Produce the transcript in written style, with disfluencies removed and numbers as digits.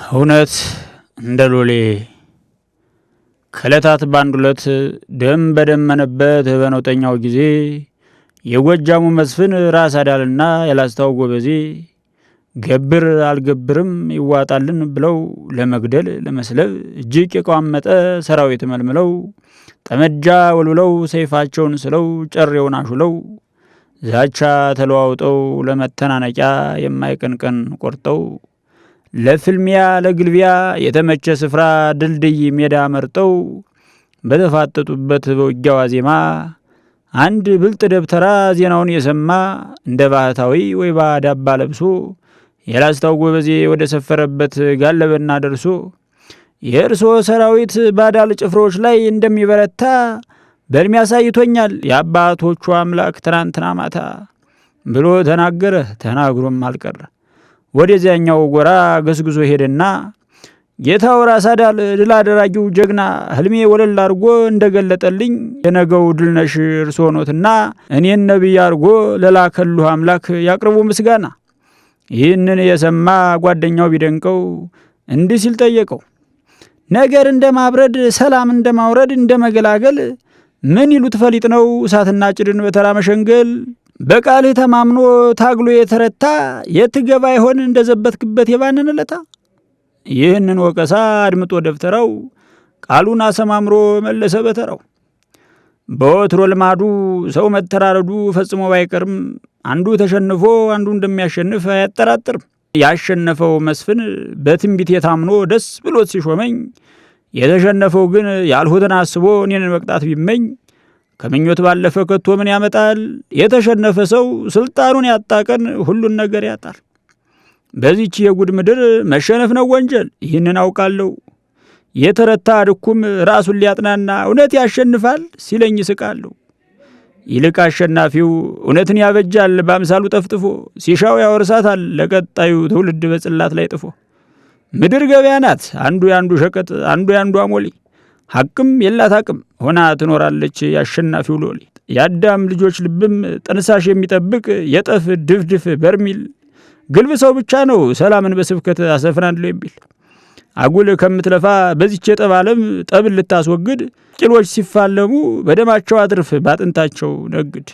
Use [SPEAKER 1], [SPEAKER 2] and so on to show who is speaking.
[SPEAKER 1] እውነት እንደ ሎሌ ከዕለታት ባንድ ሁለት ደም በደመነበት በነውጠኛው ጊዜ የጎጃሙ መስፍን ራስ አዳልና የላስታው ጎበዜ ገብር አልገብርም ይዋጣልን ብለው ለመግደል ለመስለብ እጅግ የቋመጠ ሰራዊት መልምለው ጠመጃ ወልውለው ሰይፋቸውን ስለው ጨሬውን አሹለው ዛቻ ተለዋውጠው ለመተናነቂያ የማይቀንቀን ቆርጠው ለፍልሚያ ለግልቢያ የተመቸ ስፍራ ድልድይ ሜዳ መርጠው በተፋጠጡበት በውጊያው ዜማ አንድ ብልጥ ደብተራ ዜናውን የሰማ እንደ ባህታዊ ወይ ባዳባ ለብሶ የላስታው ጎበዜ ወደ ሰፈረበት ጋለበና ደርሶ የእርሶ ሰራዊት ባዳል ጭፍሮች ላይ እንደሚበረታ በልሚ ያሳይቶኛል የአባቶቹ አምላክ ትናንትና ማታ ብሎ ተናገረ። ተናግሮም አልቀረ። ወደዚያኛው ጎራ ገስግዞ ሄደና ጌታው ራስ አዳል ድል አደራጊው ጀግና ህልሜ ወለል አርጎ እንደገለጠልኝ የነገው ድልነሽ እርሶ ኖትና እኔን ነብይ አርጎ ለላከሉ አምላክ ያቅርቡ ምስጋና። ይህንን የሰማ ጓደኛው ቢደንቀው እንዲህ ሲል ጠየቀው፣ ነገር እንደማብረድ ሰላም እንደማውረድ እንደመገላገል ምን ይሉት ፈሊጥ ነው እሳትና ጭድን በተራ መሸንገል። በቃልህ ተማምኖ ታግሎ የተረታ የትገባ ይሆን እንደዘበትክበት የባነነለታ። ይህንን ወቀሳ አድምጦ ደብተራው ቃሉን አሰማምሮ መለሰ በተራው። በወትሮ ልማዱ ሰው መተራረዱ ፈጽሞ ባይቀርም አንዱ ተሸንፎ አንዱ እንደሚያሸንፍ አያጠራጥርም። ያሸነፈው መስፍን በትንቢት የታምኖ ደስ ብሎት ሲሾመኝ፣ የተሸነፈው ግን ያልሁትን አስቦ እኔን መቅጣት ቢመኝ ከምኞት ባለፈ ከቶ ምን ያመጣል? የተሸነፈ ሰው ስልጣኑን ያጣቀን ሁሉን ነገር ያጣል። በዚህች የጉድ ምድር መሸነፍ ነው ወንጀል፣ ይህንን አውቃለሁ። የተረታ ድኩም ራሱን ሊያጥናና እውነት ያሸንፋል ሲለኝ ስቃለሁ። ይልቅ አሸናፊው እውነትን ያበጃል በአምሳሉ ጠፍጥፎ፣ ሲሻው ያወርሳታል ለቀጣዩ ትውልድ በጽላት ላይ ጥፎ። ምድር ገበያ ናት፣ አንዱ ያንዱ ሸቀጥ አንዱ ያንዱ አሞሌ። ሐቅም የላት አቅም ሆና ትኖራለች ያሸናፊው ሎሌ። የአዳም ልጆች ልብም ጠንሳሽ የሚጠብቅ የጠፍ ድፍድፍ በርሚል ግልብ ሰው ብቻ ነው ሰላምን በስብከት አሰፍናለሁ የሚል። አጉል ከምትለፋ በዚች የጠብ ዓለም ጠብን ልታስወግድ ቂሎች ሲፋለሙ በደማቸው አትርፍ ባጥንታቸው ነግድ።